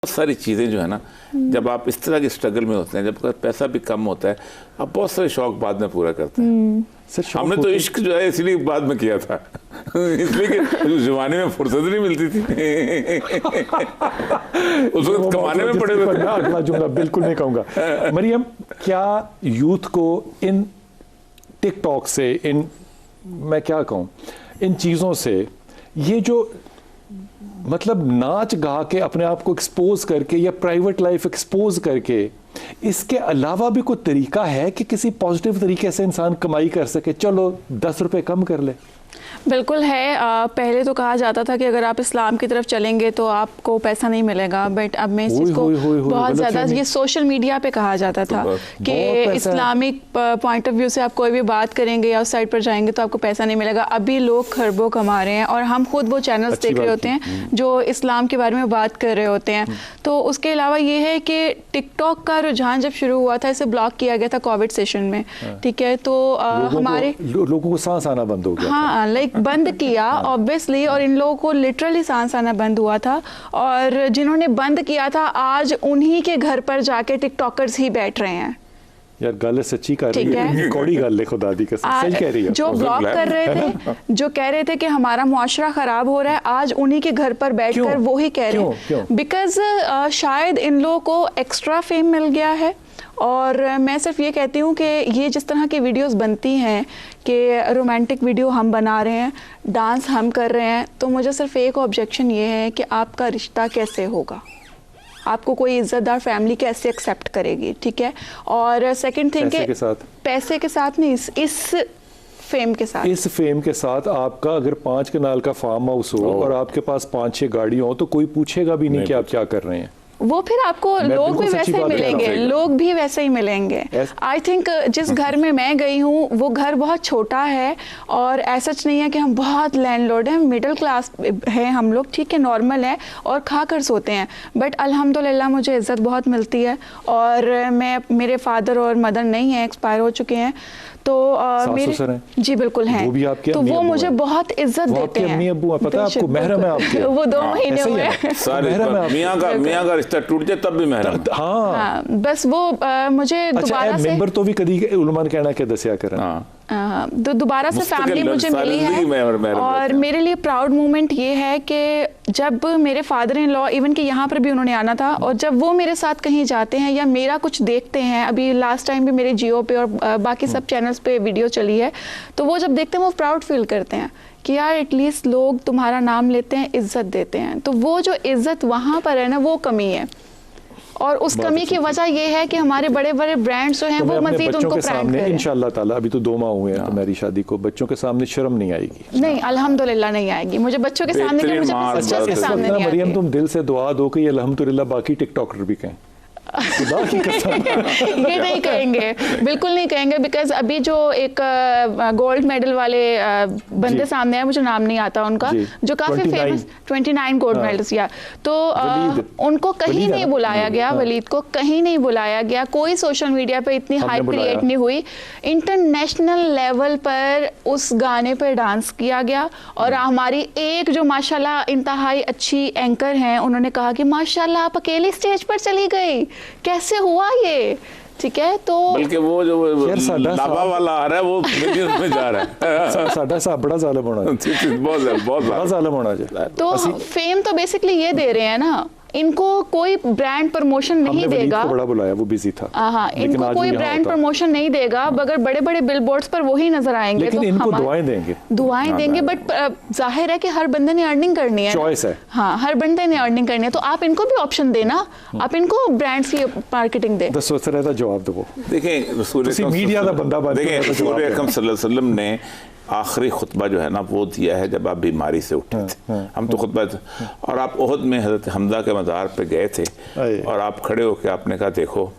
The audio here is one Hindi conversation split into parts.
बहुत सारी चीज़ें जो है ना, जब आप इस तरह के स्ट्रगल में होते हैं, जब पैसा भी कम होता है, आप बहुत सारे शौक बाद में पूरा करते हैं। हमने तो इश्क जो है इसलिए बाद में किया था इसलिए कि जवानी में फुर्सत नहीं मिलती थी उस वक्त कमाने में पड़े हुए। अगला जुमला बिल्कुल नहीं कहूँगा। मरियम, क्या यूथ को इन टिकटॉक से, इन मैं क्या कहूँ, इन चीज़ों से, ये जो मतलब नाच गा के अपने आप को एक्सपोज करके या प्राइवेट लाइफ एक्सपोज करके, इसके अलावा भी कोई तरीका है कि किसी पॉजिटिव तरीके से इंसान कमाई कर सके? चलो 10 रुपए कम कर ले। बिल्कुल है। पहले तो कहा जाता था कि अगर आप इस्लाम की तरफ चलेंगे तो आपको पैसा नहीं मिलेगा, बट अब मैं इस चीज़ को बहुत ज़्यादा, ये सोशल मीडिया पे कहा जाता था कि इस्लामिक पॉइंट ऑफ व्यू से आप कोई भी बात करेंगे या उस साइड पर जाएंगे तो आपको पैसा नहीं मिलेगा। अभी लोग खरबों कमा रहे हैं और हम खुद वो चैनल्स देख रहे होते हैं जो इस्लाम के बारे में बात कर रहे होते हैं। तो उसके अलावा ये है कि टिकटॉक का रुझान जब शुरू हुआ था, इसे ब्लॉक किया गया था कोविड सेशन में, ठीक है, तो हमारे लोगों को सांस आना बंद हो गया। हाँ, लाइक बंद किया ऑब्वियसली, और इन लोगों को लिटरली सांस आना बंद हुआ था। और जिन्होंने बंद किया था आज उन्हीं के घर पर जाके टिकटॉकर्स ही बैठ रहे हैं। यार गल सच्ची कर रही है, कौड़ी गल है, खुदा दी कसम सही कह रही है। जो ब्लॉक कर रहे थे, जो कह रहे थे कि हमारा मुआशरा खराब हो रहा है, आज उन्हीं के घर पर बैठकर वो ही कह रहे हैं। बिकॉज शायद इन लोगों को एक्स्ट्रा फेम मिल गया है। और मैं सिर्फ ये कहती हूँ कि ये जिस तरह की वीडियोस बनती हैं कि रोमांटिक वीडियो हम बना रहे हैं, डांस हम कर रहे हैं, तो मुझे सिर्फ एक ऑब्जेक्शन ये है कि आपका रिश्ता कैसे होगा, आपको कोई इज्जतदार फैमिली कैसे एक्सेप्ट करेगी, ठीक है। और सेकंड थिंग के पैसे के साथ नहीं, इस फेम के साथ, इस फेम के साथ आपका अगर 5 कनाल का फार्म हाउस हो और आपके पास 5-6 गाड़ी हो तो कोई पूछेगा भी नहीं कि आप क्या कर रहे हैं। वो फिर आपको लोग भी वैसे ही मिलेंगे, लोग भी वैसे ही मिलेंगे। आई थिंक जिस घर में मैं गई हूँ वो घर बहुत छोटा है और ऐसा नहीं है कि हम बहुत लैंडलॉर्ड हैं, मिडिल क्लास है हम लोग, ठीक है, नॉर्मल है और खा कर सोते हैं, बट अल्हम्दुलिल्लाह मुझे इज़्ज़त बहुत मिलती है। और मैं, मेरे फादर और मदर नहीं है, एक्सपायर हो चुके हैं, तो मेरे जी बिल्कुल हैं, वो भी आपके, तो वो मुझे बहुत इज्जत देते हैं। अम्मी अब्बू पता है आपको, महरम है आपके। वो 2 महीने हुए मियां का रिश्ता टूट जाए तब भी महरम। हाँ, बस वो मुझे दोबारा से मेंबर तो भी कदी उलमा ने कहना कि दसिया करें। दोबारा से फैमिली मुझे मिली है और मेरे लिए प्राउड मोमेंट ये है कि जब मेरे फादर इन लॉ, इवन कि यहाँ पर भी उन्होंने आना था, और जब वो मेरे साथ कहीं जाते हैं या मेरा कुछ देखते हैं, अभी लास्ट टाइम भी मेरे जियो पे और बाकी सब चैनल्स पे वीडियो चली है, तो वो जब देखते हैं वो प्राउड फील करते हैं कि यार एटलीस्ट लोग तुम्हारा नाम लेते हैं, इज्जत देते हैं। तो वो जो इज्जत वहाँ पर है ना, वो कमी है। और उस कमी की वजह ये है कि हमारे बड़े बड़े ब्रांड्स जो हैं वो मजीद उनको प्रैंक करें। इंशाल्लाह ताला अभी तो 2 माह हुए हैं तुम्हारी शादी को, बच्चों के सामने शर्म नहीं आएगी? नहीं, अल्हम्दुलिल्लाह नहीं आएगी मुझे बच्चों के सामने, मुझे सिस्टर्स के सामने नहीं आएगी। मरियम तुम दिल से दुआ दो कि अल्हम्दुलिल्लाह बाकी टिकटॉकर भी कहें। ये नहीं कहेंगे, बिल्कुल नहीं कहेंगे, बिकॉज अभी जो एक गोल्ड मेडल वाले बंदे सामने आए, मुझे नाम नहीं आता उनका, जो काफी फेमस, 29 गोल्ड मेडल्स, या तो उनको कहीं नहीं बुलाया गया, वलीद को कहीं नहीं बुलाया गया, कोई सोशल मीडिया पे इतनी हाइप क्रिएट नहीं हुई। इंटरनेशनल लेवल पर उस गाने पे डांस किया गया और हमारी एक जो माशाल्लाह इंतहाई अच्छी एंकर हैं, उन्होंने कहा कि माशाल्लाह आप अकेली स्टेज पर चली गई, कैसे हुआ ये, ठीक है। तो बल्कि वो जो लाभा वाला आ रहा है वो मिलियंस में जा रहा है। साडा साहब बड़ा जालिम होना है, बहुत बड़ा जालिम होना चाहिए। तो फेम तो बेसिकली ये दे रहे हैं ना, इनको कोई ब्रांड प्रमोशन नहीं देगा। बड़ा बुलाया, वो बिजी था। हाँ, इनको कोई ब्रांड प्रमोशन नहीं देगा, मगर बड़े बड़े बिलबोर्ड्स पर वही नजर आएंगे। लेकिन तो इनको दुआएं देंगे, दुआएं देंगे, बट जाहिर है कि हर बंदे ने अर्निंग करनी है, चॉइस है। हाँ, हर बंदे ने अर्निंग करनी है, तो आप इनको भी ऑप्शन देना, आप इनको ब्रांड्स की मार्केटिंग दे। सोच रहा था जवाब दो। देखें, रसूल मीडिया का बंदा, देखें रसूल अकरम सल्लल्लाहु अलैहि वसल्लम ने आखिरी खुतबा जो है ना वो दिया है जब आप बीमारी से उठे थे। हम तो खुतबा, और आप ओहद में हज़रत हमजा के मज़ार पे गए थे और आप खड़े होकर आपने कहा देखो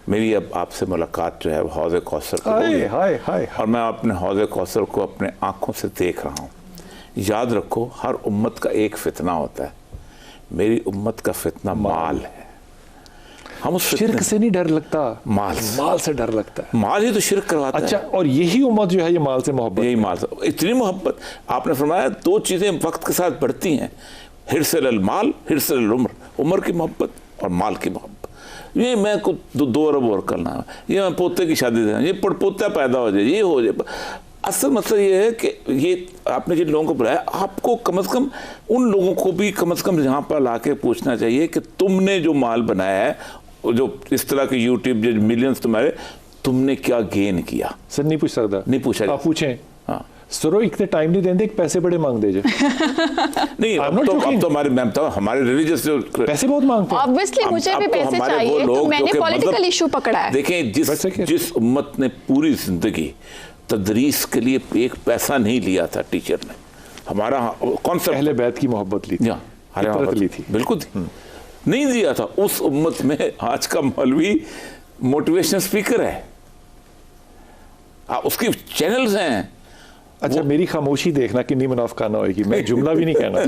मेरी अब आपसे मुलाकात जो है वो हौज़ कौसर को होगी है और मैं अपने हौज़ कौसर को अपने आँखों से देख रहा हूँ। याद रखो हर उम्मत का एक फितना होता है, मेरी उम्मत का फितना माल है। हम उस शिर्क से नहीं डर लगता, माल से डर लगता है। माल ही तो शिर्क करवाता है। अच्छा, और यही उम्मत जो है ये माल से मोहब्बत, यही माल से इतनी मोहब्बत। आपने फरमाया 2 चीज़ें वक्त के साथ बढ़ती हैं, हिर्स अल माल, हिर्स अल उम्र। उम्र की मोहब्बत और माल की मोहब्बत। ये मैं को 2 अरब और करना है, ये मैं पोते की शादी देना, ये पड़पोता पैदा हो जाए, ये हो जाए। असल मसला ये है कि ये आपने जिन लोगों को बुलाया, आपको कम से कम उन लोगों को भी कम से कम यहाँ पर ला के पूछना चाहिए कि तुमने जो माल बनाया है, जो इस तरह के यूट्यूब जो मिलियंस तुम्हारे, तुमने क्या गेन किया। सर नहीं पूछ सकता, नहीं पूछा, आप पूछें। हाँ सरो एक तो टाइम नहीं देंगे, पैसे बड़े मांग दे जे। नहीं अब तो हमारे रिलीजियस जो पैसे बहुत मांगते हैं। ऑब्वियसली मुझे भी पैसे चाहिए, तो मैंने पॉलिटिकल इशू पकड़ा है। देखें जिस उम्मत ने पूरी जिंदगी तदरीस के लिए एक पैसा नहीं लिया था टीचर ने, हमारा कॉन्सेप्ट अहले बैत की मोहब्बत ली थी, बिल्कुल थी, नहीं दिया था। उस उम्मत में आज का मौलवी मोटिवेशनल स्पीकर है, उसकी चैनल्स हैं। अच्छा मेरी खामोशी देखना कितनी मुनाफिकाना होगी, मैं जुमला भी नहीं कहना।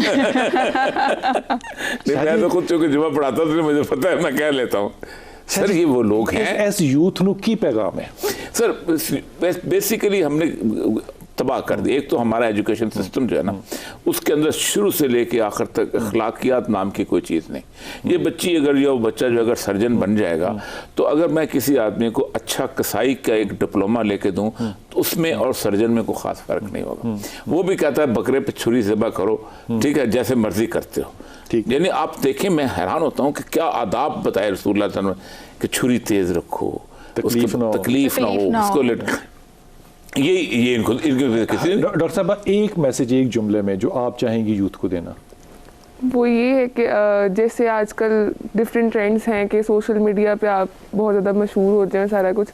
मैं तो खुद चूंकि जुमा पढ़ाता तो मुझे पता है, मैं कह लेता हूँ। सर ये वो लोग हैं, एस यूथ नु की पैगाम है सर। बेसिकली हमने तबाह कर दी। एक तो हमारा एजुकेशन सिस्टम जो है ना, उसके अंदर शुरू से लेके आखिर तक अखलाकियात नाम की कोई चीज़ नहीं। ये बच्ची अगर या बच्चा जो अगर सर्जन बन जाएगा, तो अगर मैं किसी आदमी को अच्छा कसाई का एक डिप्लोमा लेके दूं, तो उसमें और सर्जन में कोई ख़ास फ़र्क नहीं होगा। वो भी कहता है बकरे पे छुरी ज़िबा करो, ठीक है, जैसे मर्जी करते हो। यानी आप देखें, मैं हैरान होता हूँ कि क्या आदाब बताए रसूलुल्लाह सल्लल्लाहु अलैहि वसल्लम कि छुरी तेज़ रखो, तकलीफ ना हो, उसको लेट ये इनको किसी। डॉक्टर साहब एक मैसेज एक जुमले में जो आप चाहेंगे यूथ को देना। वो ये है कि जैसे आजकल डिफरेंट ट्रेंड्स हैं कि सोशल मीडिया पे आप बहुत ज़्यादा मशहूर हो जाए सारा कुछ,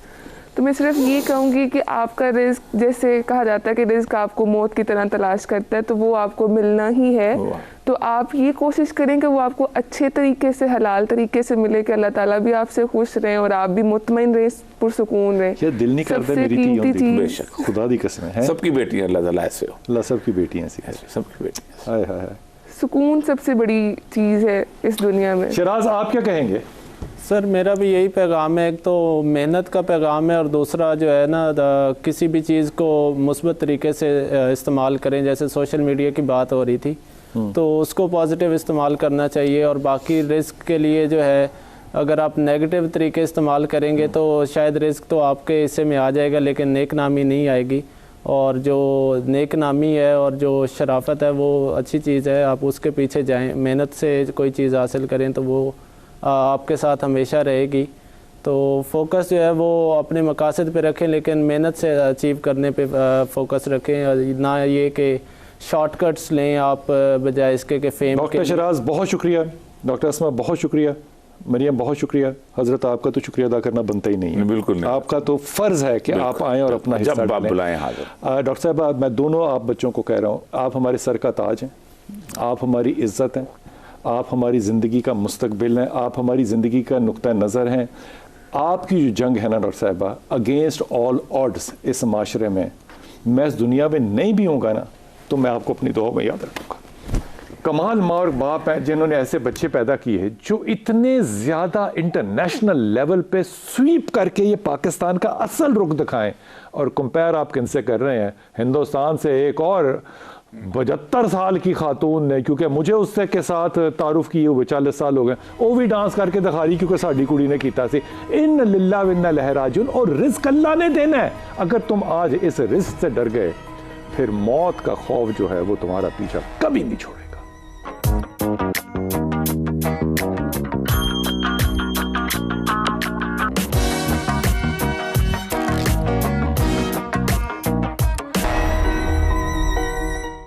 तो मैं सिर्फ ये कहूँगी कि आपका रिस्क, जैसे कहा जाता है कि रिस्क आपको मौत की तरह तलाश करता है, तो वो आपको मिलना ही है। तो आप ये कोशिश करें कि वो आपको अच्छे तरीके से, हलाल तरीके से मिले, कि अल्लाह ताला भी आपसे खुश रहें और आप भी मुतमईन रहें, पुरसुकून रहें। क्या दिल नहीं करता मेरी चीज, खुदा दी कसम है, सबकी बेटियां अल्लाह ताला ऐसे हो, अल्लाह सबकी बेटियां ऐसी, सबकी बेटियां। हाय हाय हाय, सुकून सबसे बड़ी चीज़ है इस दुनिया में। शराज आप क्या कहेंगे? सर मेरा भी यही पैगाम है, एक तो मेहनत का पैगाम है, और दूसरा जो है ना, किसी भी चीज़ को मुस्बत तरीके से इस्तेमाल करें। जैसे सोशल मीडिया की बात हो रही थी, तो उसको पॉजिटिव इस्तेमाल करना चाहिए। और बाकी रिस्क के लिए जो है, अगर आप नेगेटिव तरीके इस्तेमाल करेंगे तो शायद रिस्क तो आपके हिस्से में आ जाएगा, लेकिन नेक नामी नहीं आएगी। और जो नेक नामी है और जो शराफत है, वो अच्छी चीज़ है, आप उसके पीछे जाएं, मेहनत से कोई चीज़ हासिल करें तो वो आपके साथ हमेशा रहेगी। तो फोकस जो है वो अपने मकासद पे रखें, लेकिन मेहनत से अचीव करने पे फोकस रखें, ना ये कि शॉर्टकट्स लें आप बजाय इसके कि फेम। डॉक्टर शराज बहुत शुक्रिया, डॉक्टर अस्मा बहुत शुक्रिया, मरियम बहुत शुक्रिया। हज़रत आपका तो शुक्रिया अदा करना बनता ही नहीं है, बिल्कुल नहीं। आपका तो फ़र्ज़ है कि आप आएँ और अपना हिस्सा जब आप बुलाएं हाज़िर। डॉक्टर साहब मैं दोनों आप बच्चों को कह रहा हूँ, आप हमारे सर का ताज हैं, आप हमारी इज़्ज़त हैं, आप हमारी ज़िंदगी का मुस्तकबिल हैं, आप हमारी ज़िंदगी का नुक्ता नज़र हैं। आपकी जो जंग है ना डॉक्टर साहबा, अगेंस्ट ऑल ऑड्स इस माशरे में, मैं इस दुनिया में नहीं भी होऊंगा ना, तो मैं आपको अपनी दुआ में याद रखूँगा। कमाल माँ और बाप हैं जिन्होंने ऐसे बच्चे पैदा किए जो इतने ज़्यादा इंटरनेशनल लेवल पे स्वीप करके ये पाकिस्तान का असल रुख दिखाएं। और कंपेयर आप किनसे कर रहे हैं? हिंदुस्तान से एक और 72 साल की खातून ने, क्योंकि मुझे उससे के साथ तारुफ किए हुए 40 साल हो गए, वो भी डांस करके दिखा रही क्योंकि साड़ी कुड़ी ने कीता सी। इन लिल्लाह व इन्ना इलैहि राजिऊन। और रिस्क अल्लाह ने देना है। अगर तुम आज इस रिस्क से डर गए, फिर मौत का खौफ जो है वो तुम्हारा पीछा कभी नहीं छोड़ेगा।